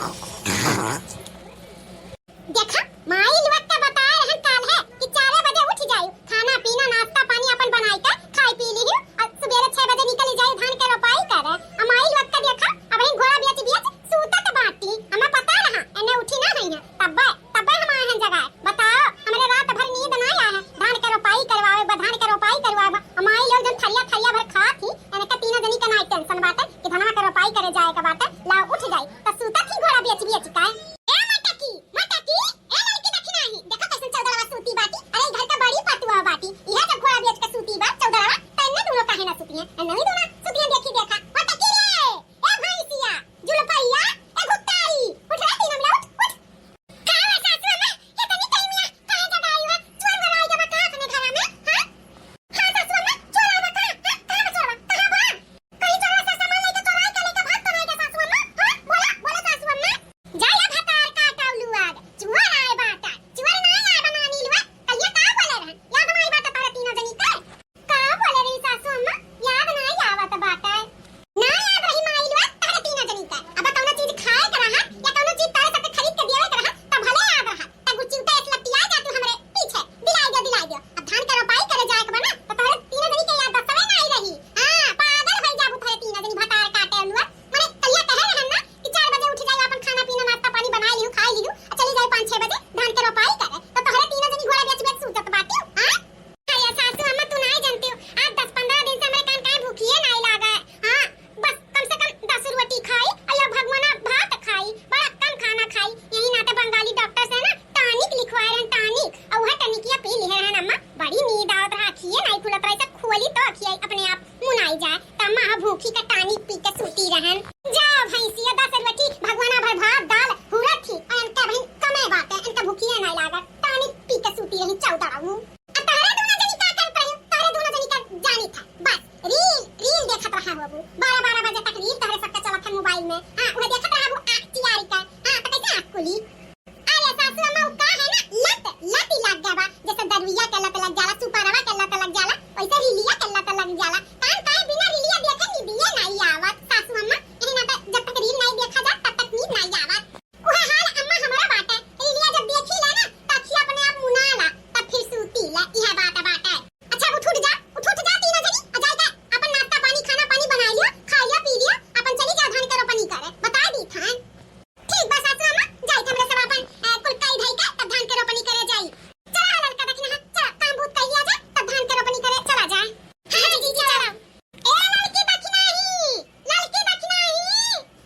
देखा माई लोग का बताए रहन काल है कि 4 बजे उठ जाओ, खाना पीना नाश्ता पानी अपन बनाई के खाई पी ली और सुबह 6 बजे निकल जाओ धान के रोपाई करे। माई लोग का देखा अब हम घोड़ा बेच बेच सूतत बाटी, हमें पता रहा एने उठी ना है तब हम आए हैं जगह। बताओ हमरे रात भर नींद ना आया है, धान के रोपाई करवावे धान के रोपाई करवावे। माई लोग जन थरिया भर खात ही एने का तीनों जनी का ना टेंशन बाटे कि धनवा के रोपाई करे जाए के बाटे ला उठ जाई त सूतत ही घोड़ा बेच बेच का। भूखी का टानी पी के सूती रहन। जा भैंसिया 10 रोटी भगवाना भर भात दाल हुरा थी और इनका बहन कमे बात है, इनका भूखिया नहीं लागत टानी पी के सूती रही चौदराऊ। अब तारे दोनों जनी का कर पाए, तारे दोनों जनी का जानी था बस रील देखत रहा हो। 12 बजे तक रील तारे सबका चला था मोबाइल में। हां उन्हें देखत रहा वो तैयारी का। हां तो कैसे आंख खुली। अरे सासू अम्मा का है ना लत लग गया बा, जैसे दरविया के लत लग जाला, सुपारवा के लत लग जाला, वैसे रीलिया के लत लग जाला। कान काहे बिना रीलिया देखे नी दिए नहीं आवत सासू अम्मा। एही ना जब तक रील नहीं देखा जा तब तक नींद नहीं आवत। ओहे हाल अम्मा हमारा बात है, रीलिया जब देखी ले ना तखी अपने आप मुनाला तब फिर सूती ला। यह बात है। अच्छा उठ जा तीनों जनी अजाई का अपन नाश्ता पानी खाना पानी बना लियो, खा लियो पी लियो, अपन चली जा धान के रोपनी करे। बता दी थान ठीक बस सासू अम्मा जाई हमरे सब अपन कुल कई धई का तब धान के रोपनी करे जाई। चला लड़का देखना चल काम भूत कह लिया जा तब धान के रोपनी करे चला जाए। हां जी चलो ए लड़की दखना ही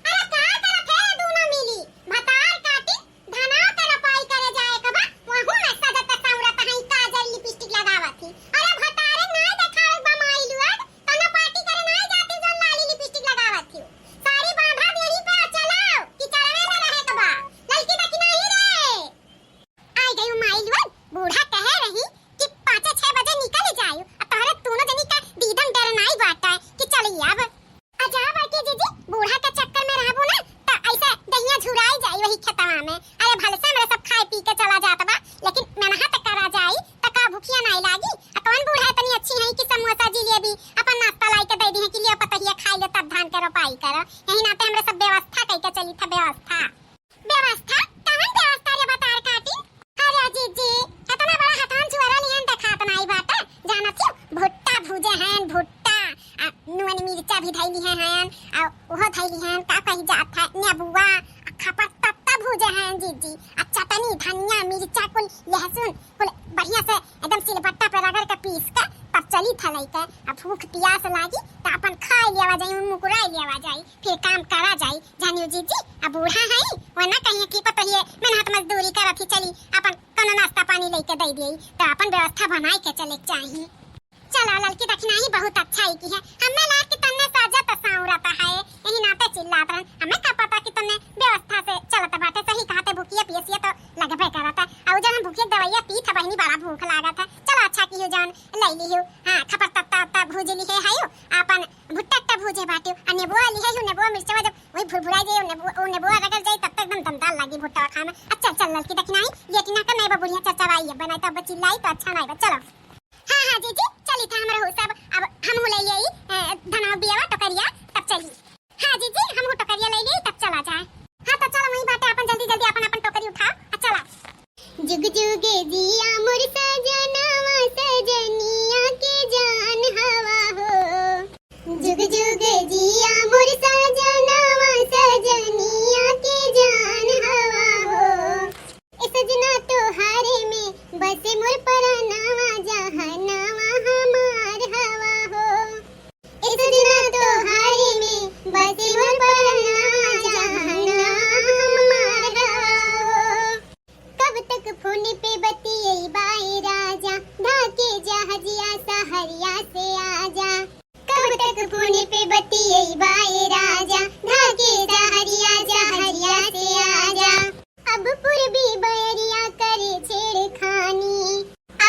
अरे का करत है दोनों मिली भतार काटी धनाव के रोपाई करे जाए कबा वहु में सजत सावरत हई काजल लिपस्टिक लगावत थी। अरे भतारे नहीं देखावे बा माई लुआद तना पार्टी करे नहीं जाती जो लाली लिपस्टिक लगावत थी। सारी बांधा यही पे चलाओ कि चलवे में रहे कबा लड़की दखना ही रे। आई गई माई लुआद बूढ़ा कह रही कि 5-6 बजे निकल जाओ। अब तोहरे दोनों जनी का दीदम डर नहीं बाटा कि चली अब आजा बाटी जीजी बूढ़ा का चक्कर में रहबो ना त ऐसे दहिया झुराई जाई वही खेतवा में। अरे भले से हमरा सब खाए पी के चला जात बा लेकिन मेनहा तक करा जाई त का भूखिया नहीं लागी। कौन बूढ़ा तनी अच्छी है कि समोसा जिलेबी अपन नाश्ता लाई के दे दी है कि लियो पतहिया खाई ले तब धान के रोपाई करो। यही नाते हमरा सब व्यवस्था कई के चली था। व्यवस्था कहन व्यवस्था रे बतार काटी। अरे जीजी इतना बड़ा हथान छुआरा लियन देखात नहीं बाटा जाना थी भुट्टा भुजे हैं भुट्टा नुन मिर्चा भी धइली हैं और ओहो धइली हैं का कही जात है नेबुआ खपत तत्ता भुजे हैं जीजी। चटनी धनिया मिर्चा कुल लहसुन कुल बढ़िया से एकदम सिलबट्टा पे रगड़ के पीस के तब चली थलई के। अब भूख प्यास लागी त अपन खाई लेवा जाई मुकुराई लेवा जाई फिर काम करा जाई जानियो जीजी। अब बूढ़ा है वरना कहीं की पतहिए मेहनत मजदूरी करत ही चली अपन कोनो नाश्ता पानी लेके दे देई त अपन व्यवस्था बनाई के चले चाहिए। चला लड़की दखना ही बहुत अच्छा ही की है। हमें लाग के तन्ने साजत साउरता है यही नाते चिल्लात रहन। हमें का पता कि तन्ने व्यवस्था से चलत बाटे सही कहते भूखिया पियसिया तो लगबे करत है। और जब हम भूखिया दवाइया पी था बहनी बड़ा भूख लागत है। चलो अच्छा की हो जान ले लियो। हां खपर तत्ता भूज ली है हायो अपन भुट्टा भूजे बाटियो आ नेबुआ ली है नेबुआ मिर्चवा जब वही भुरभुराई जाए नेबुआ रगड़ जाए तब तक एकदम दमदार लगी भुट्टा खाने में। अच्छा चल लड़की दखना ही लेकिन ना नहीं बुढ़िया चचवाई है बनाई तो चिल्लाई तो अच्छा नहीं बा। चलो हां जीजी चली था हमरा हो सब अब हम ले लेई धना बियावा टकरिया तब चली। हां जीजी हम टकरिया ले लेई तब चला जाए। हां तो चलो वही जुगे जिया मोर सजनवा सजनिया के जान हवा हो। जुग जुग जिया मोर सजनवा सजनिया के जान हवा हो। ए सजना तोहारे में बसे मोर परनावा जहानावा हमार हवा हो। ए सजना तोहारे में बसे मोर परनावा जहानावा हमार हवा हो। कब तक फोन पे बतियई बाई राजा ढाके जहाजिया सहरिया से आजा। कब तक फोन पे बतियई बाई राजा ढाके जहाजिया सहरिया से आजा। अब पूर्वी बयरिया करे छेड़खानी,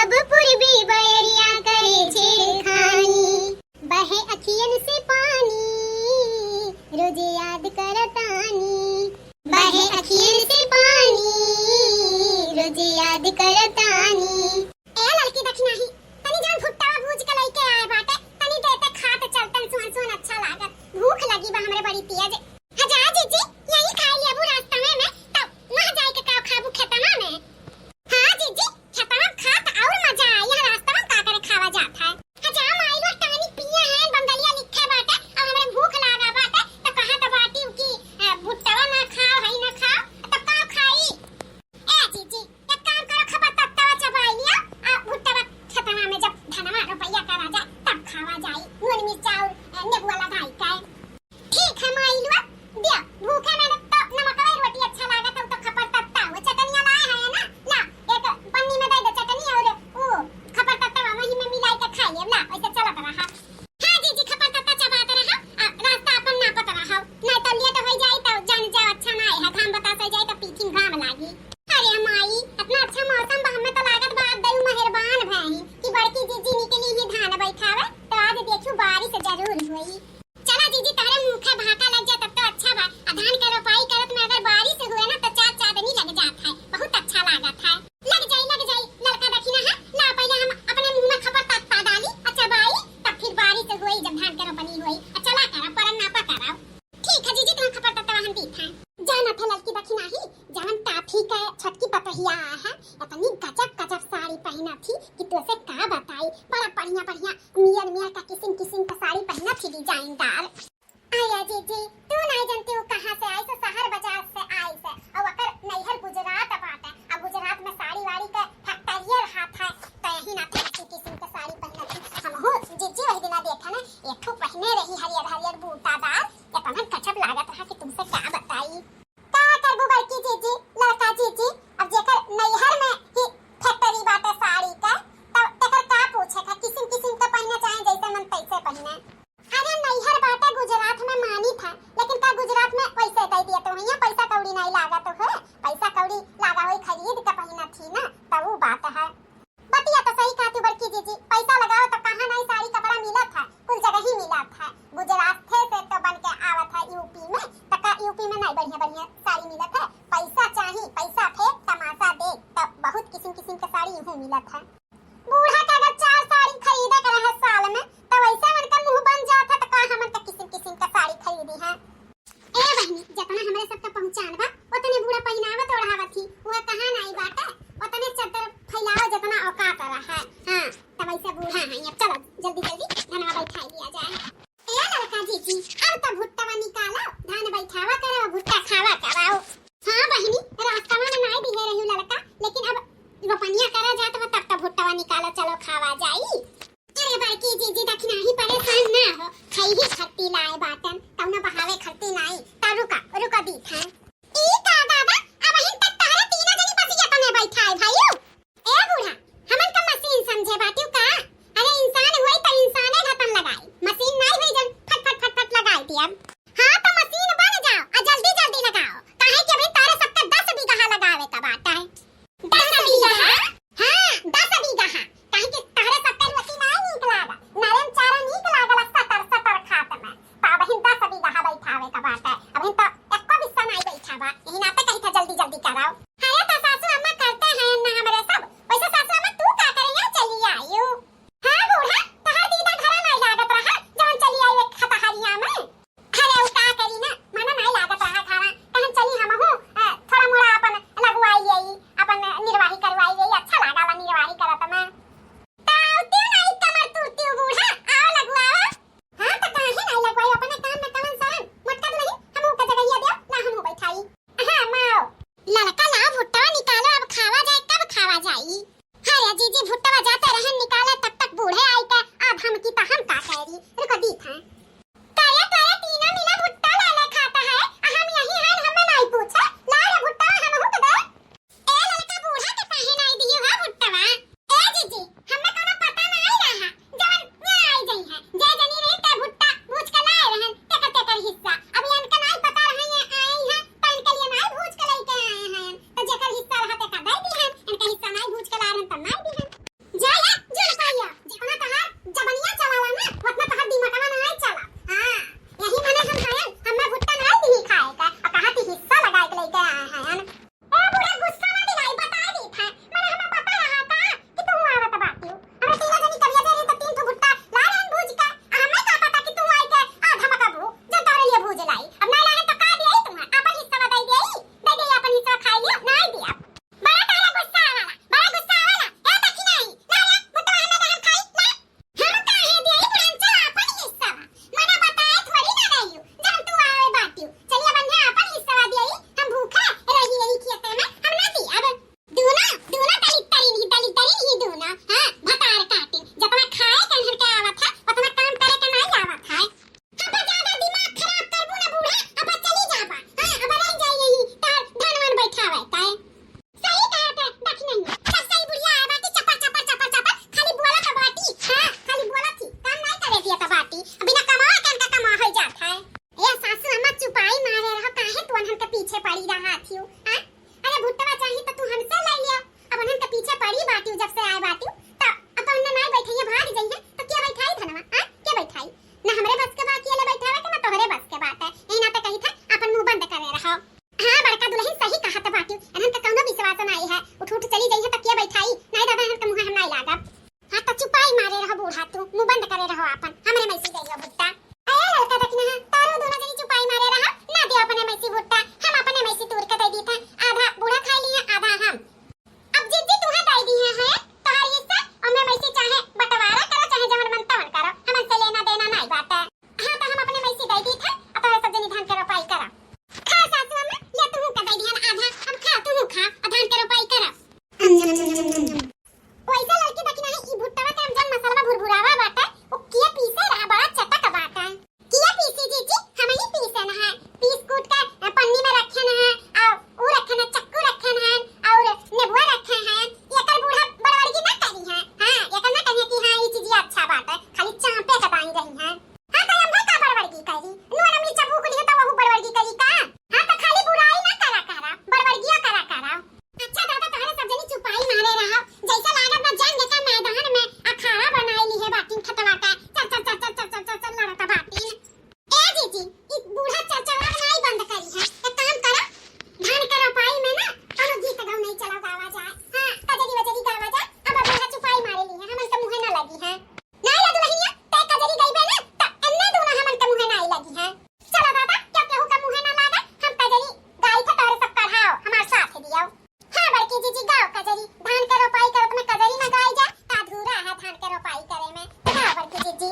अब पूर्वी बयरिया करे छेड़खानी। बहे अखियन से पानी रोजे याद करतानी। बहे अखियन से पानी रोजे याद करतानी। ए लड़की देखना ही तनी जान भुट्टा भूज के लेके आए बाटे तनी देते खात चलतन सुन सुन अच्छा लागत। भूख लगी बा हमरे बड़ी तेज। हजा जीजी यही खा लिया बु रास्ता में तब ना जाए के का खाबू खेतना में। हां जीजी खेतना खात और मजा आई है रास्ता में का करे खावा जात है। हजा माइलो टानी पिए हैं बंगलिया लिखे बाटे और हमरे भूख लागा बाटे तो कहां तो बाटी की भुट्टा ना खाओ है ना खाओ तो का खाई। ए जीजी एक काम करो खबर तत्ता चबाई लिया आ भुट्टा खेतना में जब धनमा रुपया करा जाए तब खावा जाए नून मिर्च और नेबुआ लगाई का। ठीक है माइलो दिया भूखे में तो नमक वाली रोटी अच्छा लागा तो खबर तत्ता वो चटनिया लाए है ना ला एक पन्नी में दे दे चटनी और वो खबर तत्ता वही में मिलाई के खाई ले ला ऐसे चलत रहा। हां जीजी खबर तत्ता चबाते रहा रास्ता अपन ना पता रहा नहीं तो लेट हो जाए तो जान जाओ अच्छा ना है घाम बता से जाए तो पीछे घाम लागी। अरे माई इतना अच्छा मौसम बा हमें तो लागत बा दयु मेहरबान भई कि बड़की जीजी निकली ही धान बैठावे तो आज देखियो बारिश जरूर होई। चला जीजी तारे मुखे भाटा लग जाए तब तो अच्छा बा धान के रोपाई करत में अगर बारिश हुए ना तो चार चांदनी लग जात है बहुत अच्छा लागत है। लग जाई लड़का देखी ना है ला पहले हम अपने मुंह में खबर तत्ता डाली अच्छा बाई तब फिर बारिश हुई जब धान के रोपनी हुई अच्छा ला करा पर ना पकड़ाओ। ठीक है जीजी तुम खबर तत्ता हम दी था जाना था लड़की देखी नहीं जान टाफी का छटकी पतहिया है इतनी गजब गजब साड़ी पहना थी कि तो से का बताई बड़ा बढ़िया मियर का किस्म का साड़ी पहना थी डिजाइनदार। आया जीजी तू नहीं जानती हो कहां से आई तो शहर बाजार से आई से और अकर नैहर गुजरात बाटे अब गुजरात में साड़ी वाड़ी का फैक्ट्री हाथ है तो यही ना किस्म का साड़ी पहना थी हम हो जीजी वही दिन देखा ना एक ठो पहने रही हरियर बूटादार इतना गजब लागत रहा कि तुमसे क्या बताई। का करबो बड़की जीजी लड़का जीजी अब जेकर नैहर में ही फैक्ट्री बाटे साड़ी का तब तेकर का पूछे का किस्म का पहनना चाहे जैसे मन तैसे पहने। अरे नैहर बाटे गुजरात में मानी था लेकिन का गुजरात में पैसे दे दिए तो यहाँ पैसा कौड़ी नहीं लागा तो है पैसा कौड़ी लागा होई खरीद के पहना थी ना तब वो बात है। बतिया तो सही कहा तू बड़की जीजी पैसा लगाओ तो कहां नहीं साड़ी कपड़ा मिला था कुल जगह ही मिला था। गुजरात थे से तो बन के आवत है यूपी में तका यूपी में नहीं बढ़िया साड़ी मिला था पैसा चाहिए पैसा थे तमाशा देख तब बहुत किस्म का साड़ी यूं मिला था। बूढ़ा का अगर 4 साड़ी खरीदे कर है साल में तो वैसे मन का मुंह बन जाता तो का हमन का किस्म का साड़ी खरीदी है। ए बहनी जितना हमरे सबका पहचान बा उतने बूढ़ा पहनावा तोड़ावा थी वो कहां नहीं बाटे उतने चदर फैलाओ जितना औकात रहा है। हां तब ऐसे बूढ़ा है अब चलो जल्दी धनवा बैठा लिया जाए। ए लड़का जीजी अब तो भुट्टा निकालो धान बैठावा करो भुट्टा खावा कराओ। हां बहनी रास्ता में नहीं दिखे रही लड़का लेकिन अब रोपनिया करा जात तब तो भुट्टा निकालो चलो खावा जाई। अरे बड़की जीजी देखना ही परेशान ना हो खाई ही खट्टी लाए बाटन तब ना बहावे खट्टी नहीं ता रुका दी था। ई का दादा अब हिन तक तारे तीन जनी बसिया तने बैठाए भाईयो। ए बूढ़ा हमन का मशीन समझे बाटियो का अरे इंसान होई त इंसाने घटन लगाई मशीन नहीं होई जन फट लगाई दिया। हां तो मशीन बन जाओ और जल्दी लगाओ काहे कि अभी तारे सबका 10 बीघा लगावे का बाटा है। 10 बीघा हां 10 बीघा काहे कि तारे सबका रोटी नहीं निकलागा नरम चारा निकलागा 70 खात में तो अब हिन 10 बीघा बैठावे का बाटा है। अब हिन तो एको बिस्सा नहीं बैठावा यही ना पे कहीं था जल्दी कराओ। अरे तो सासू अम्मा करते हैं ना हमरे सब वैसे सासू अम्मा तू का करेंगे चली आयु। हां बूढ़ा तोहर दीदा घर नहीं लागत रहा जवन चली आई एक खतहरिया में। अरे उ का करी ना मना नहीं लागत रहा खाना कहन चली हम हो थोड़ा मोड़ा अपन लगवाई यही अपन निर्वाही करवाई यही आई रहा थी हां। अरे भुट्टवा चाहिए तो तू हमसे ले लियो। अब उनन के पीछे पड़ी बाटी जब से आए बाटी तो अपन न नहीं बैठिए भाग जाइए तो क्या बैठाई धनवा हां क्या बैठाई ना हमरे बस के बात ये ले बैठावे के ना तोहरे बस के बात है। ए ना तो कही था अपन मुंह बंद करे रहो। हां बड़का दुल्हन सही कहा था बाटी अनन का कोनो विश्वास नहीं है। उठ उठ चली जाइए तो क्या बैठाई नहीं दादा अनन के मुंह हम नहीं लागब। हां तो चुपाई मारे रहो बूढ़ा तू मुंह बंद करे रहो अपन हमरे मैसी जाइयो भुट्टा। अरे लड़का देखना है तारो दोनों जनी चुपाई मारे रहो ना दे अपने मैसी भुट्टा हम अपने मैसी तूर के दे दी था आधा बूढ़ा खा लिए आधा हम। अब जिद्दी तू है दे दी है तोहर हिस्सा और मैं मैसी चाहे बंटवारा करो चाहे जवन मन तवन करो हमन से लेना देना नहीं बात है। हां तो हम अपने मैसी दे दी था अब तोरे सब जनी धान के रोपाई करो। खा सासू अम्मा ले तू का दे दिया आधा अब खा तू खा और धान के रोपाई करो। वैसा लड़की देखना है ई भुट्टावा के हम जन मसाला भुरभुरावा बाटा ओ किया पीसे रहा बड़ा चटक बाटा किया पीसी जीजी हम ही पीसे ना है पीस कूट के पन्नी में रखे ना है और वो रखे ना चक्कू रखे ना है और नेबुआ रखे हैं एकर बूढ़ा बड़वाड़ी ना करी है। हां एकर ना कही कि हां ई चीज अच्छा बात है खाली चांपे कटाई रही है। हां तो हम का बड़वाड़ी करी नून मिर्च भूख लिए तो वहु बड़वाड़ी करी का। हां तो खाली बुराई ना करा बड़वाड़िया करा। अच्छा दादा तोहरे सब जनी चुपाई मारे रहा जैसा लागत ना जंग के मैदान में अखाड़ा बनाई ली है बाटी खतवा का चल लड़ता बाटी। ए जीजी ई बूढ़ा चचवा नहीं बंद करी है एक काम करो धान के रोपाई में ना कोनो गीत गाओ नहीं चला गावा जाए। हां कजरी वजरी गावा जाए अब बूढ़ा चुपाई मारे ली है हमन के मुंह ना लगी है नहीं लगी बहिनिया ते कजरी गईबे ना त अन्ना दोनों हमन के मुंह नहीं लगी है। चलो दादा क्या केहू का मुंह ना लागे हम कजरी गाई थे तोरे सब पढ़ाओ हमार साथ दियो। हां बड़की जीजी गाओ कजरी धान के रोपाई करत में कजरी ना गाई जा ता अधूरा है धान के रोपाई करे में। गाओ बड़की जीजी।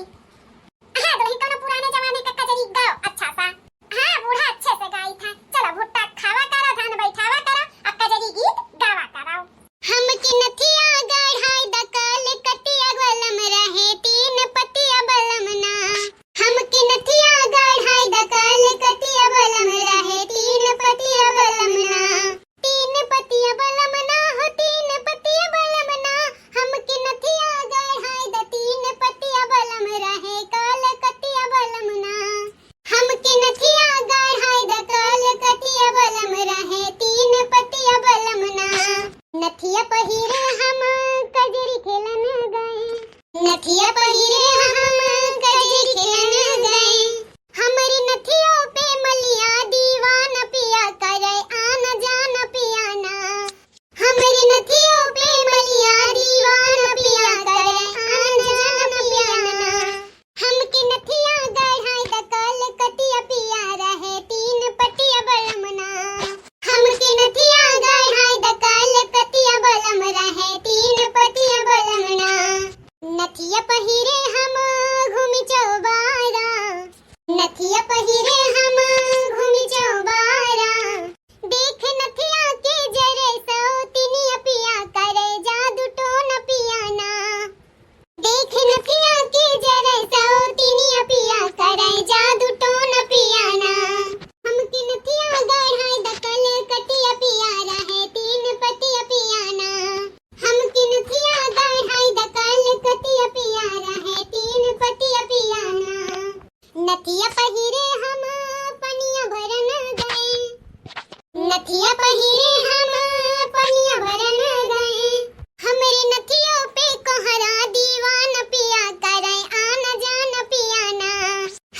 हां दुल्हन कोनो पुराने जमाने का कजरी गाओ अच्छा सा। हां बूढ़ा अच्छे से गाई था चलो भुट्टा खावा करो धान बैठावा करो और कजरी गीत गावा करो। हम की नथिया गढ़ाई दकाल कटिया बलम रहे तीन पतिया बलम ना हम की नथिया गढ़ाई दकाल कटिया बलम रहे तीन पतिया बलम ना तीन पतिया बलम ना हो तीन पतिया बलम ना हम की नथिया गढ़ाई द तीन पतिया बलम रहे काल कटिया बलम ना हम की नथिया गढ़ाई द काल कटिया बलम रहे तीन पतिया बलम ना। नथिया पहिरे हम कजरी खेलन गए नथिया पहिरे हम कजरी खेलन गए हमारी नथियों पे मलिया दीवान पिया करे आन जान पियाना हमारी नथियों पे मलिया दीवान पिया करे आन जान पियाना हम की नथिया गढ़ाई दकाल कटिया पिया रहे तीन पटिया बलम ना हम की नथिया गढ़ाई दकाल कटिया बलम रहे तीन पटिया बलम ना। नथिया पहिरे हम घूमी चौबारा नथिया पहिरे हम घूमी चौबारा देख नथिया के जरे सौतिनिया पिया करे जादू टोन पियाना देख नथिया के जरे सौतिनिया पिया करे जादू टोन पियाना हम की नथिया गढ़ाई दकल कटिया पिया रहे तीन पतिया पियाना हम की नथिया गढ़ाई दकल कटिया पिया रहे तीन पतिया पियाना। नथिया पहिरे हम पनिया भरन गए नथिया पहिरे हम पनिया भरन गए हमरे नथियों पे कोहरा दीवान पिया करे आन जान पियाना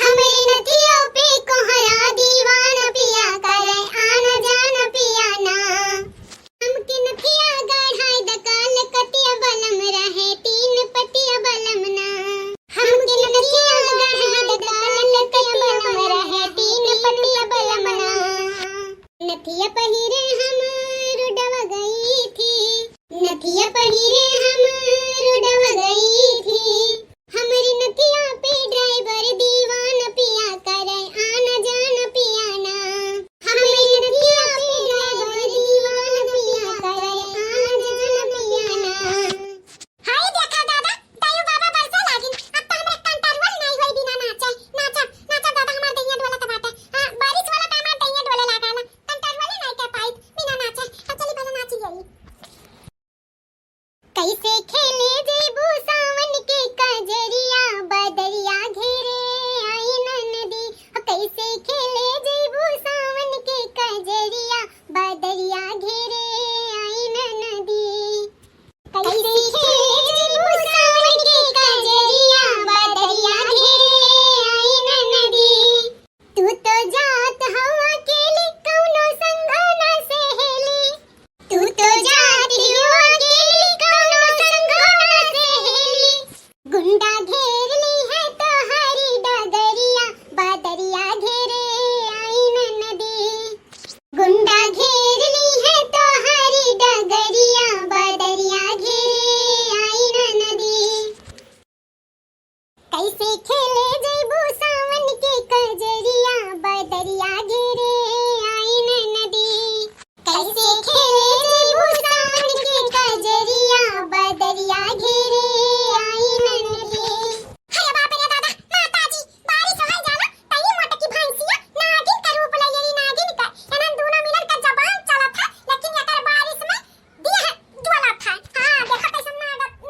हमरे नथियों पे कोहरा दीवान पिया करे आन जान पियाना हम की नथिया गढ़ाई दकाल कटिया बलम रहे तीन पटिया बलम ना हम की नथिया गढ़ाई दकाल कटिया बलम रहे तीन पटिया बलम ना। नथिया पहिरे हम रुडवा गई थी नथिया पहिरे हम रुडवा गई थी हमारी नथिया पे ड्राइवर दीवान पिया करे आन जान पियाना हमारी नथिया पे ड्राइवर दीवान पिया करे आन जान पियाना। हाय देखा दादा तायू बाबा बरसा लागिन अब तो हमरे कंट्रोल नहीं होई बिना नाचा दादा हमार दैया डोला बाटे। हां बारिश वाला टाइम में दैया डोले लगाला कंट्रोल नहीं के पाई बिना नाचे चली भला नाची गई कैसे बदरिया घेरे आई न नदी कैसे खेले भूसावन के कजरिया बदरिया घेरे आई न नदी तू तो जात हवा अकेली कौनो संग न सहेली तू तो जात हवा अकेली कौनो संग न सहेली गुंडा घेर ली है तो हरी डगरिया बदरिया घेरे आई न नदी गुंडा घेर ली है तो हरी डगरिया बदरिया घेरे आई न नदी कैसे खेले जैबू सावन के कजरिया बदरिया घेरे आई न नदी कैसे खेले जैबू सावन के कजरिया बदरिया घेरे आई न नदी अरे बाप रे दादा माताजी बारिश होय जाला तई मोटकी भैंसिया नागिन का रूप ले लेली नागिन का एनन दोनों मिलन का जबान चला था लेकिन एकर बारिश में दिया ज्वाला था हां देखो कैसे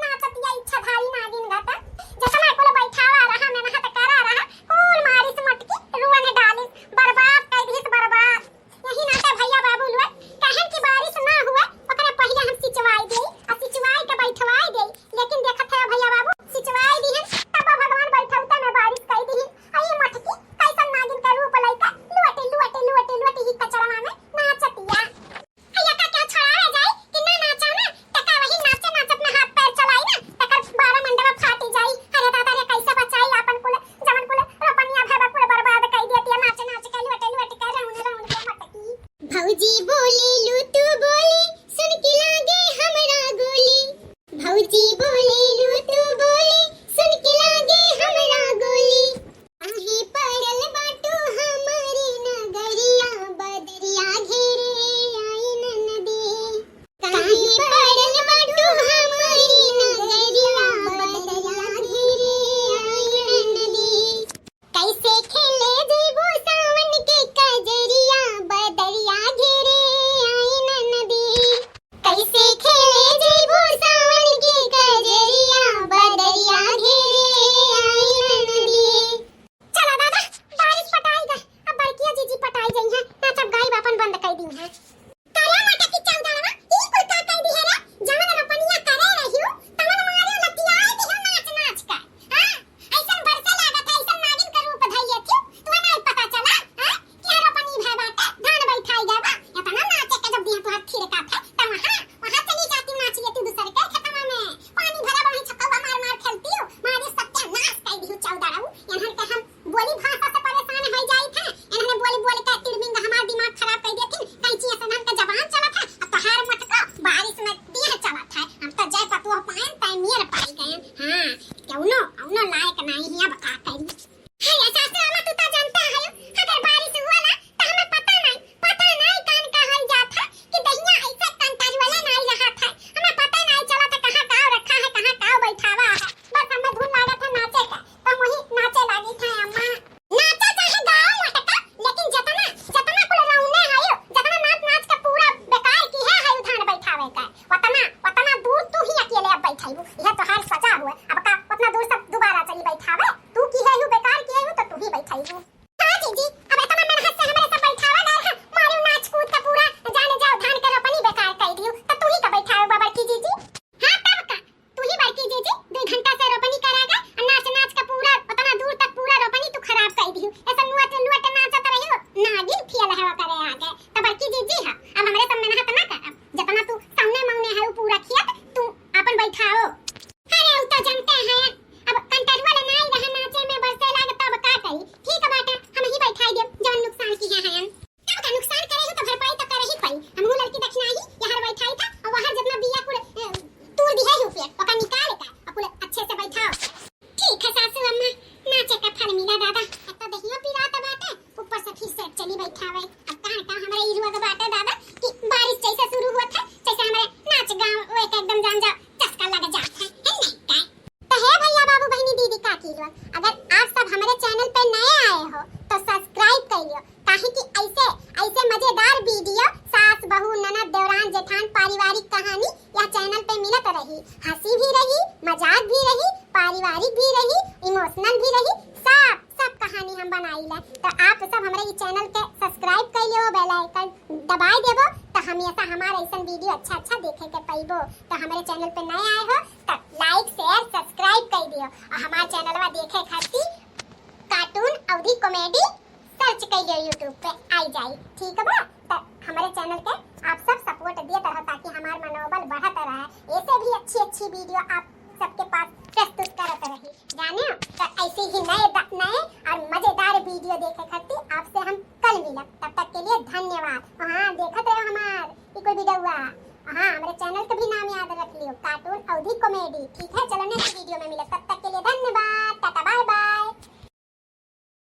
नाचतिया इच्छाधारी नागिन गाता जैसा ना कोले बैठावा रहा मैं नहा त करा रहा कौन मारिस मोटकी रुआ ने डाली बर्बाद कर दी बर्बाद यही नाते भैया बाबू लोग कहन की बारिश ना हुए ओकरे पहिले हम सिचवाई देई आ सिचवाई के बैठवाई देई लेकिन देखत है भैया बाबू सिचवाई दी है तब भगवान बैठौता में बारिश कर दी आई मटकी कैसन नागिन का रूप लइका लुअटे ही कचरा में नाचतिया हैया का क्या छोड़ावे जाए कि ना नाचा ना तका वही नाचे नाचत में हाथ पैर चलाई ना तकर 12 मंडवा फाटी जाई अरे दादा रे कैसे बचाई अपन कुल जवन कुल रोपनिया भेबा कुल बर्बाद कर दिया नाच नाच के लुअटे कर राउंड के मटकी भौजी बोली लू तू बोली सुन के लागे हमरा गोली भौजी बोली लू तू बोली सुन के लागे हमरा गोली आहे पड़ल बाटू हमारी नगरिया बदरिया घेरे आई न नदी काहे पड़ल बाटू हमारी नगरिया बदरिया घेरे आई न नदी कैसे खेले जैबू सावन के कजरिया बदरिया घेरे आई न नदी कैसे खेले जैबू सावन के कजरिया बदरिया घेरे आई न नदी चला दादा बारिश पटाई गा अब बड़किया जीजी पटाई जई है नाचब गाई बापन बंद कर दी है तारा माटा की चौदावा ई कुल का कर दी है रे जवन रोपनिया करे रहियो तवन मारे लतियाई दी है नाच नाच का हां ऐसन बरसे लागत है ऐसन नागिन का रूप धइए थी तू नहीं पता चला हां क्या रोपनी भय बाटे धान बैठाई जाबा इतना नाचे के जब दिया तो हाथ थिरका था त वहां चली जाती नाच लेती दूसरे के खेतवा में पानी भरा बही छक्का मार खेलती हो मारे सत्यानाश कर दी चौदाराऊ यहां के हम बोली भाषा से परेशान हो जाई थे इन्होंने बोली के तिरमिंग हमार दिमाग खराब कर देती कैची सनन का जबान चला था अब तो हार मटका बारिश में दिया चला था हम तो जय पतुआ पान टाइमियर पाई गए हां क्यों लायक नहीं हिया बका कर है ऐसा से हम तू तो जानता है अगर बारिश हुआ ना तो हमें पता नहीं कान का हल जाता कि दहिया ऐसा कंटाज वाला नहीं रहा था हमें पता नहीं चला था कहां काव रखा है कहां काव बैठावा है बस हमें धुन लगा था नाचे का तो वही नाचे लगी था अम्मा नाचा चाहे गाओ मटका लेकिन जतना कुल रौने आयो जतना नाच का पूरा बेकार की है धान बैठावे का वतना दूर तू ही अकेले अब बैठाइबू यह तो हाल सजा हुआ अब का उतना दूर सब दोबारा चली बैठावे तू की है बेकार की है तो तू ही बैठाइबू हां जीजी अब इतना मेहनत से हमरे सब बैठावा गए हैं मारू नाच कूद का पूरा जाने जाओ धान का रोपनी बेकार कर दियो तो तू ही का बैठावे बाबा की जीजी हां तब का तू ही बैठी जीजी 2 घंटा से रोपनी करेगा और नाच का पूरा उतना दूर तक पूरा रोपनी तू खराब कर दियो ऐसा लुअट नाचत रहियो नागिन फियल हवा करे आगे तब की जीजी हां अब हमरे सब मेहनत ना कर जितना तू सामने मौने है पूरा खेत तू अपन बैठाओ अरे उ तो जानते हैं अब कंटरवा ले नहीं रहा नाचे में बरसे लागे तब का करी ठीक है बाटा हम ही बैठाई दे जवन नुकसान की है हम तब का नुकसान करे हो तो भरपाई तो करे ही पड़ी हमहु लड़की देखना ही यहां बैठाई था और वहां जितना बिया पूरे तूर दी है रुपया ओका निकाल का और पूरे अच्छे से बैठाओ ठीक है सासू अम्मा नाचे का फल मिला दादा तो दहिया पिराता बाटे ऊपर से फिर से चली बैठावे अब कहां हमरा ई रुआ के बाटे दादा कि बारिश हमेशा हमारा ऐसा वीडियो अच्छा देखे के पाइबो। तो हमारे चैनल पे नए आए हो तो लाइक शेयर सब्सक्राइब कर दियो और हमारे चैनलवा देखे खातिर कार्टून अवधि कॉमेडी सर्च कर लियो यूट्यूब पे आई जाए। ठीक है बा? तो हमारे चैनल के आप सब सपोर्ट दिए रहो ताकि हमारा मनोबल बढ़त रहे। ऐसे भी अच्छी वीडियो आप सबके पास प्रस्तुत करत रही जाने। तो ऐसे ही नए और मजेदार वीडियो देखे खातिर आपसे हम कल मिलब। तब तक के लिए धन्यवाद। हाँ देखत रहो हमार कोई वीडियो हुआ। हाँ हमारे चैनल का भी नाम याद रख लियो, कार्टून अवधि कॉमेडी। ठीक है, चलो नेक्स्ट वीडियो में मिले। तब तक के लिए धन्यवाद, टाटा बाय बाय।